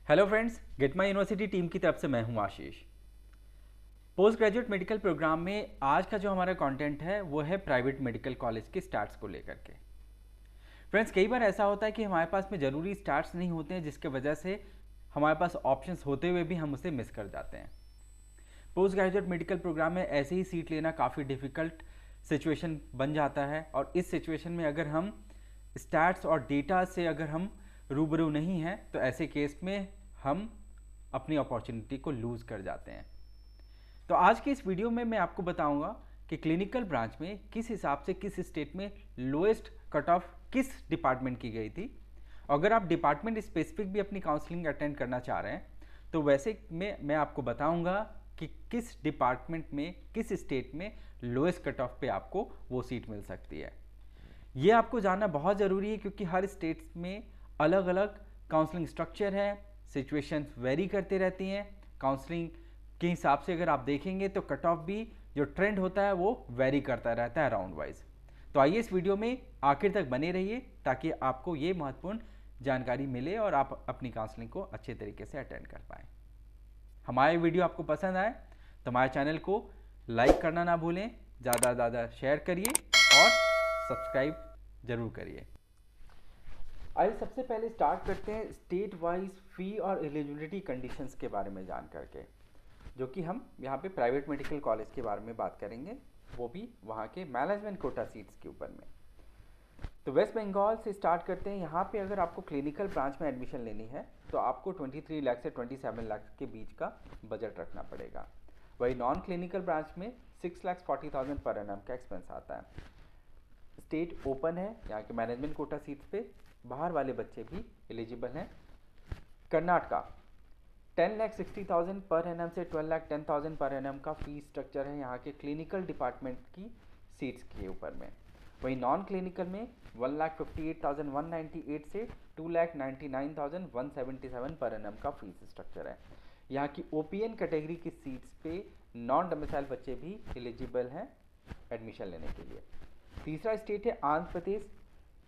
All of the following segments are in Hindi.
Hello friends, get my university team की तरफ से मैं हूं आशीष। पोस्ट ग्रेजुएट मेडिकल प्रोग्राम में आज का जो हमारा कंटेंट है वो है प्राइवेट मेडिकल कॉलेज के स्टार्ट्स को लेकर के। फ्रेंड्स, कई बार ऐसा होता है कि हमारे पास में ज़रूरी स्टार्ट्स नहीं होते हैं, जिसके वजह से हमारे पास ऑप्शंस होते हुए भी हम उसे मिस कर जाते हैं। पोस्ट ग्रेजुएट मेडिकल प्रोग्राम में ऐसे ही सीट लेना काफ़ी डिफ़िकल्ट सिचुएशन बन जाता है, और इस सिचुएशन में अगर हम स्टैट्स और डेटा से अगर हम रूबरू नहीं हैं तो ऐसे केस में हम अपनी अपॉर्चुनिटी को लूज़ कर जाते हैं। तो आज के इस वीडियो में मैं आपको बताऊंगा कि क्लिनिकल ब्रांच में किस हिसाब से किस स्टेट में लोएस्ट कट ऑफ किस डिपार्टमेंट की गई थी। अगर आप डिपार्टमेंट स्पेसिफिक भी अपनी काउंसलिंग अटेंड करना चाह रहे हैं तो वैसे में मैं आपको बताऊंगा कि किस डिपार्टमेंट में किस स्टेट में लोएस्ट कट ऑफ पे आपको वो सीट मिल सकती है। ये आपको जानना बहुत ज़रूरी है, क्योंकि हर स्टेट्स में अलग अलग काउंसलिंग स्ट्रक्चर है, सिचुएशंस वेरी करते रहती हैं। काउंसलिंग के हिसाब से अगर आप देखेंगे तो कट ऑफ भी जो ट्रेंड होता है वो वेरी करता रहता है राउंड वाइज। तो आइए इस वीडियो में आखिर तक बने रहिए ताकि आपको ये महत्वपूर्ण जानकारी मिले और आप अपनी काउंसलिंग को अच्छे तरीके से अटेंड कर पाएँ। हमारे वीडियो आपको पसंद आए तो हमारे चैनल को लाइक करना ना भूलें, ज़्यादा से ज़्यादा शेयर करिए और सब्सक्राइब ज़रूर करिए। आइए सबसे पहले स्टार्ट करते हैं स्टेट वाइज फ़ी और एलिजिबिलिटी कंडीशंस के बारे में जान करके, जो कि हम यहाँ पे प्राइवेट मेडिकल कॉलेज के बारे में बात करेंगे, वो भी वहाँ के मैनेजमेंट कोटा सीट्स के ऊपर में। तो वेस्ट बंगाल से स्टार्ट करते हैं। यहाँ पे अगर आपको क्लिनिकल ब्रांच में एडमिशन लेनी है तो आपको 23 लाख से 27 लाख के बीच का बजट रखना पड़ेगा। वही नॉन क्लिनिकल ब्रांच में 6,40,000 पर एनम का एक्सपेंस आता है। स्टेट ओपन है, यहाँ के मैनेजमेंट कोटा सीट्स पे बाहर वाले बच्चे भी एलिजिबल हैं। कर्नाटका 10,60,000 पर एनम से 12,10,000 पर एनम का फीस स्ट्रक्चर है यहाँ के क्लिनिकल डिपार्टमेंट की सीट्स के ऊपर में। वही नॉन क्लिनिकल में 1,58,198 से 2,99,177 पर एनम का फीस स्ट्रक्चर है। यहाँ की ओपीएन कैटेगरी की सीट्स पे नॉन डोमिसाइल बच्चे भी एलिजिबल हैं एडमिशन लेने के लिए। तीसरा स्टेट है आंध्र प्रदेश,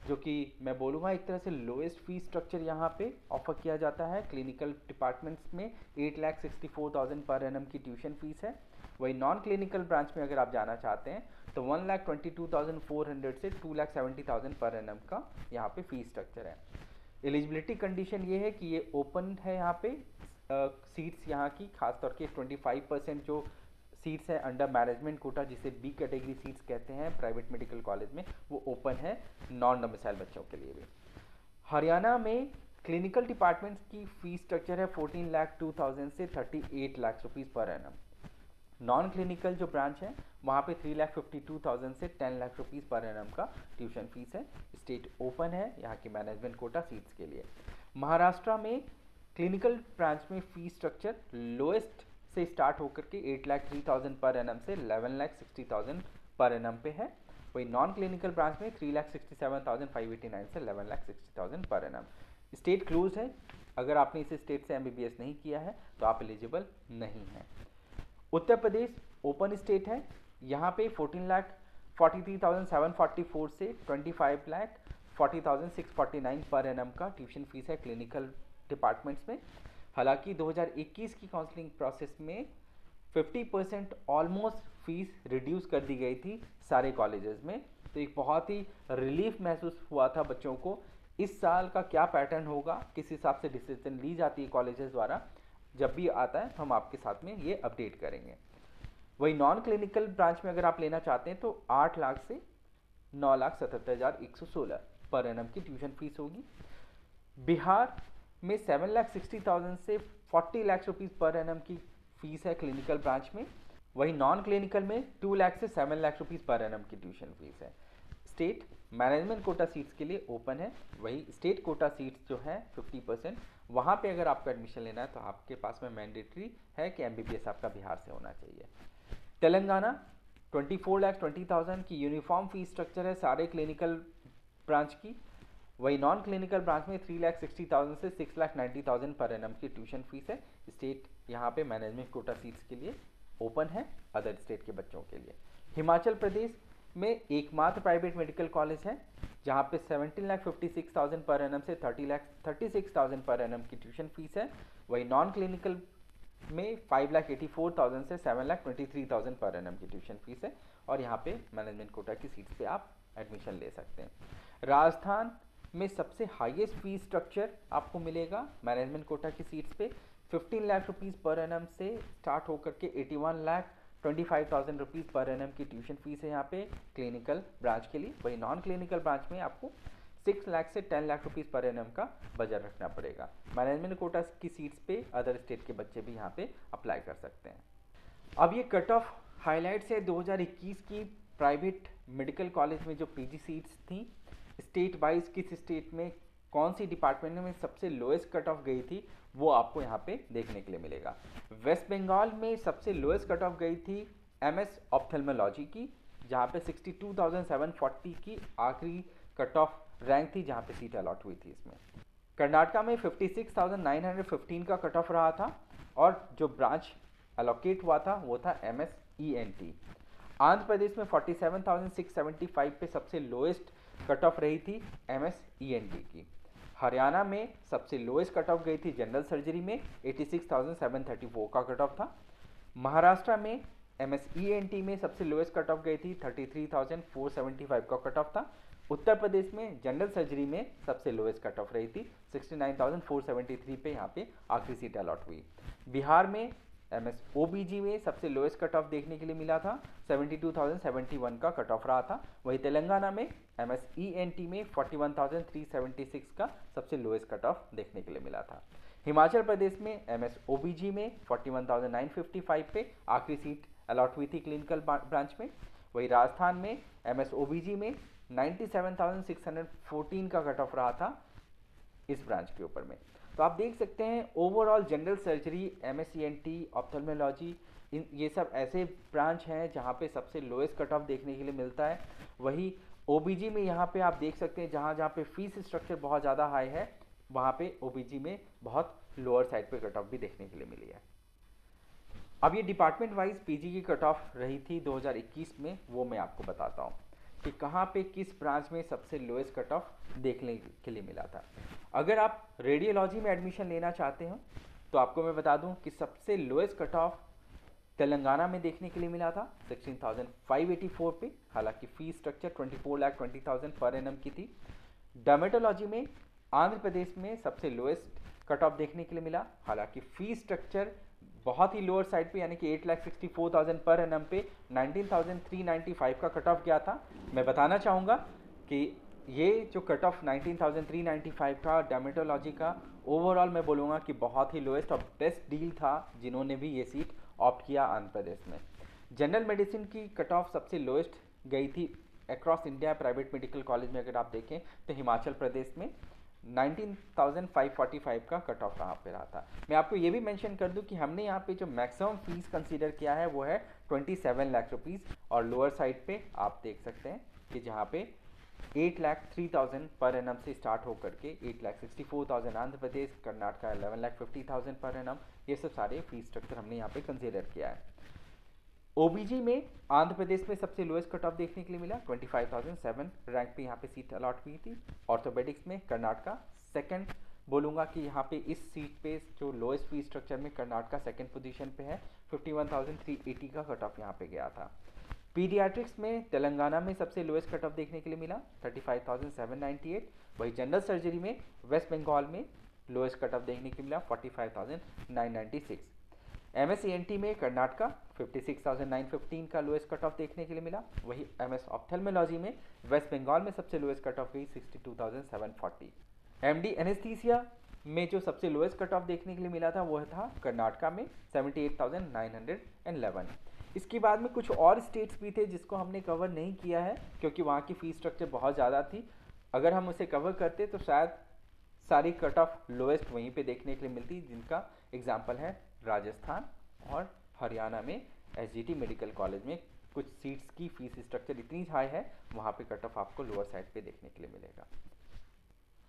जो कि मैं बोलूँगा एक तरह से लोएस्ट फीस स्ट्रक्चर यहाँ पे ऑफर किया जाता है। क्लिनिकल डिपार्टमेंट्स में 8,64,000 पर एनम की ट्यूशन फीस है। वही नॉन क्लिनिकल ब्रांच में अगर आप जाना चाहते हैं तो 1,22,400 से 2,70,000 पर एनम का यहाँ पे फीस स्ट्रक्चर है। एलिजिबिलिटी कंडीशन ये है कि ये ओपन है यहाँ पे सीट्स यहाँ की, खासतौर के 25% जो सीट्स है अंडर मैनेजमेंट कोटा, जिसे बी कैटेगरी सीट्स कहते हैं प्राइवेट मेडिकल कॉलेज में, वो ओपन है नॉन डोमिसाइल बच्चों के लिए भी। हरियाणा में क्लिनिकल डिपार्टमेंट्स की फीस स्ट्रक्चर है 14,02,000 से 38 lakh rupees per annum. Non clinical जो ब्रांच है वहाँ पे 3,52,000 से 10 लाख रुपीज़ पर एनम का ट्यूशन फीस है। स्टेट ओपन है यहाँ की मैनेजमेंट कोटा सीट्स के लिए। महाराष्ट्र में क्लिनिकल ब्रांच में फीस स्ट्रक्चर लोएस्ट से स्टार्ट होकर के 8,03,000 पर एनम से 11,60,000 पर एनम पे है। वही नॉन क्लिनिकल ब्रांच में 3,67,589 से 11,60,000 पर एनम। स्टेट क्लोज है, अगर आपने इस स्टेट से एमबीबीएस नहीं किया है तो आप एलिजिबल नहीं हैं। उत्तर प्रदेश ओपन स्टेट है, यहाँ पे 14,43,744 से 25,40,649 पर एनम का ट्यूशन फीस है क्लिनिकल डिपार्टमेंट्स में। हालांकि 2021 की काउंसलिंग प्रोसेस में 50% ऑलमोस्ट फीस रिड्यूस कर दी गई थी सारे कॉलेजेस में, तो एक बहुत ही रिलीफ महसूस हुआ था बच्चों को। इस साल का क्या पैटर्न होगा, किस हिसाब से डिसीजन ली जाती है कॉलेजेस द्वारा, जब भी आता है तो हम आपके साथ में ये अपडेट करेंगे। वही नॉन क्लिनिकल ब्रांच में अगर आप लेना चाहते हैं तो 8 लाख से 9,77,116 पर एनम की ट्यूशन फीस होगी। बिहार में 7,60,000 से 40 लाख रुपीज़ पर एनम की फीस है क्लिनिकल ब्रांच में। वही नॉन क्लिनिकल में 2 लाख से 7 लाख रुपीज़ पर एनम की ट्यूशन फीस है। स्टेट मैनेजमेंट कोटा सीट्स के लिए ओपन है। वही स्टेट कोटा सीट्स जो है 50%, वहाँ पे अगर आपको एडमिशन लेना है तो आपके पास में मैंडेटरी है कि एमबीबीएस आपका बिहार से होना चाहिए। तेलंगाना 24,20,000 की यूनिफॉर्म फीस स्ट्रक्चर है सारे क्लिनिकल ब्रांच की। वही नॉन क्लिनिकल ब्रांच में 3,60,000 से 6,90,000 पर एनम की ट्यूशन फीस है। स्टेट यहाँ पे मैनेजमेंट कोटा सीट्स के लिए ओपन है अदर स्टेट के बच्चों के लिए। हिमाचल प्रदेश में एकमात्र प्राइवेट मेडिकल कॉलेज है जहाँ पे 17,56,000 पर एनम से 30,36,000 पर एनम की ट्यूशन फीस है। वही नॉन क्लिनिकल में 5,84,000 से 7,23,000 पर एनम की ट्यूशन फीस है और यहाँ पे मैनेजमेंट कोटा की सीट्स पे आप एडमिशन ले सकते हैं। राजस्थान में सबसे हाईएस्ट फीस स्ट्रक्चर आपको मिलेगा मैनेजमेंट कोटा की सीट्स पे 15 लाख रुपीज़ पर एनम से स्टार्ट होकर के 81,25,000 रुपीज़ पर एनम की ट्यूशन फीस है यहाँ पे क्लिनिकल ब्रांच के लिए। वही नॉन क्लिनिकल ब्रांच में आपको 6 लाख से 10 लाख रुपीज़ पर एनम का बजट रखना पड़ेगा। मैनेजमेंट कोटा की सीट्स पे अदर स्टेट के बच्चे भी यहाँ पे अप्लाई कर सकते हैं। अब ये कट ऑफ हाईलाइट्स है 2021 की प्राइवेट मेडिकल कॉलेज में जो पीजी सीट्स थी स्टेट वाइज, किस स्टेट में कौन सी डिपार्टमेंट में सबसे लोएस्ट कट ऑफ गई थी वो आपको यहाँ पे देखने के लिए मिलेगा। वेस्ट बंगाल में सबसे लोएस्ट कट ऑफ गई थी एमएस ऑप्थेल्मोलॉजी की, जहाँ पे 62,740 की आखिरी कट ऑफ रैंक थी जहाँ पे सीट अलॉट हुई थी इसमें। कर्नाटका में 56,915 का कट ऑफ रहा था और जो ब्रांच एलोकेट हुआ था वो था MSENT। आंध्र प्रदेश में 47,675 पे सबसे लोएस्ट कट ऑफ रही थी MSENT की। हरियाणा में सबसे लोएस्ट कट ऑफ गई थी जनरल सर्जरी में 86,734 का कट ऑफ था। महाराष्ट्र में MSENT में सबसे लोएस्ट कट ऑफ गई थी 33,475 का कट ऑफ था। उत्तर प्रदेश में जनरल सर्जरी में सबसे लोएस्ट कट ऑफ रही थी 69,473 पे यहाँ पे आखिरी सीट अलॉट हुई। बिहार में OBG में सबसे लोएस्ट कट ऑफ देखने के लिए मिला था 72,071 का कट ऑफ रहा था। वही तेलंगाना में MSENT में 41,376 का सबसे लोएस्ट कट ऑफ देखने के लिए मिला था। हिमाचल प्रदेश में MSOBG में 41,955 पे आखिरी सीट अलॉट हुई थी क्लिनिकल ब्रांच में। वही राजस्थान में MSOBG में 97,614 का कट ऑफ रहा था इस ब्रांच के ऊपर में। तो आप देख सकते हैं overall general surgery, MSENT, ophthalmology, ये सब ऐसे ब्रांच हैं जहाँ पे सबसे लोएस्ट कट ऑफ देखने के लिए मिलता है। वही OBG में यहाँ पे आप देख सकते हैं जहाँ जहाँ पे फीस स्ट्रक्चर बहुत ज़्यादा हाई है वहाँ पे OBG में बहुत लोअर साइड पे कट ऑफ भी देखने के लिए मिली है। अब ये डिपार्टमेंट वाइज PG की कट ऑफ रही थी 2021 में, वो मैं आपको बताता हूँ कि कहाँ पे किस ब्रांच में सबसे लोएस्ट कट ऑफ देखने के लिए मिला था। अगर आप रेडियोलॉजी में एडमिशन लेना चाहते हो तो आपको मैं बता दूं कि सबसे लोएस्ट कट ऑफ तेलंगाना में देखने के लिए मिला था 16,584 पे, हालांकि फीस स्ट्रक्चर 24,20,000 पर एनम की थी। डर्मेटोलॉजी में आंध्र प्रदेश में सबसे लोएस्ट कट ऑफ देखने के लिए मिला, हालांकि फीस स्ट्रक्चर बहुत ही लोअर साइड पे यानी कि 8,64,000 पर एनम पे 19,395 का कट ऑफ गया था। मैं बताना चाहूँगा कि ये जो कट ऑफ 19,395 का डर्मेटोलॉजी का ओवरऑल मैं बोलूँगा कि बहुत ही लोएस्ट और बेस्ट डील था जिन्होंने भी ये सीट ऑप्ट किया आंध्र प्रदेश में। जनरल मेडिसिन की कट ऑफ सबसे लोएस्ट गई थी across India private medical college में। अगर आप देखें तो हिमाचल प्रदेश में 19,545 का कट ऑफ यहाँ पे रहा था। मैं आपको ये भी मेंशन कर दूं कि हमने यहाँ पे जो मैक्सिमम फीस कंसीडर किया है वो है 27 लाख रुपीज़ और लोअर साइड पे आप देख सकते हैं कि जहाँ पे 8,03,000 पर एनम से स्टार्ट होकर के 8,64,000 आंध्र प्रदेश, कर्नाटका 11,50,000 पर एनम, ये सब सारे फीस स्ट्रक्चर हमने यहाँ पे कंसीडर किया है। OBG में आंध्र प्रदेश में सबसे लोएस्ट कट ऑफ देखने के लिए मिला 25,007 रैंक पे यहाँ पे सीट अलॉट हुई थी। ऑर्थोपेडिक्स में कर्नाटका सेकंड बोलूँगा कि यहाँ पे इस सीट पे जो लोएस्ट फीस स्ट्रक्चर में कर्नाटका सेकंड पोजीशन पे है 51,380 का कट ऑफ यहाँ पे गया था। पीडियाट्रिक्स में तेलंगाना में सबसे लोएस्ट कट ऑफ देखने के लिए मिला 35,798। वही जनरल सर्जरी में वेस्ट बंगाल में लोएस्ट कट ऑफ देखने के लिए मिला 45,996। MSENT में कर्नाटका 56,915 का लोएस्ट कट ऑफ देखने के लिए मिला। वही MS ऑप्थेल्मोलॉजी में वेस्ट बंगाल में सबसे लोएस्ट कट ऑफ गई 62,740। MD एनेस्थीसिया में जो सबसे लोएस्ट कट ऑफ देखने के लिए मिला था वह था कर्नाटका में 78,911। इसके बाद में कुछ और स्टेट्स भी थे जिसको हमने कवर नहीं किया है क्योंकि वहाँ की फीस स्ट्रक्चर बहुत ज़्यादा थी। अगर हम उसे कवर करते तो शायद सारी कट ऑफ लोएस्ट वहीं पे देखने के लिए मिलती, जिनका एग्जाम्पल है राजस्थान और हरियाणा में SGT मेडिकल कॉलेज में कुछ सीट्स की फीस स्ट्रक्चर इतनी हाई है, वहाँ पे कट ऑफ आपको लोअर साइड पे देखने के लिए मिलेगा।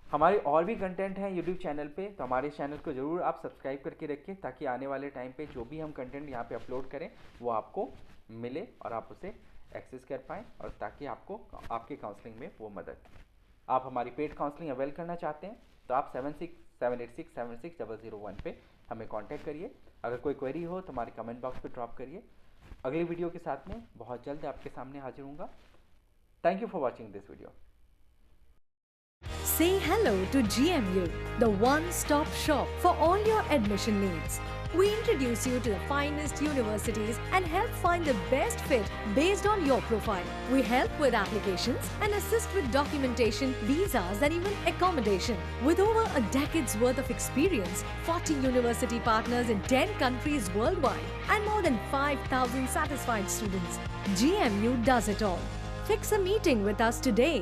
हमारे और भी कंटेंट हैं यूट्यूब चैनल पे, तो हमारे चैनल को ज़रूर आप सब्सक्राइब करके रखें ताकि आने वाले टाइम पे जो भी हम कंटेंट यहाँ पे अपलोड करें वो आपको मिले और आप उसे एक्सेस कर पाएँ और ताकि आपको आपके काउंसलिंग में वो मदद। आप हमारी पेड काउंसलिंग अवेल करना चाहते हैं तो आप 7678676001 पे हमें कांटेक्ट करिए। अगर कोई क्वेरी हो तो हमारे कमेंट बॉक्स पे ड्रॉप करिए। अगली वीडियो के साथ में बहुत जल्द आपके सामने हाजिर होऊंगा। Thank you for watching this video. Say hello to GMU, the one-stop shop for all your admission needs. We introduce you to the finest universities and help find the best fit based on your profile. We help with applications and assist with documentation, visas and even accommodation. With over a decade's worth of experience, 40 university partners in 10 countries worldwide and more than 5,000 satisfied students, GMU does it all. Fix a meeting with us today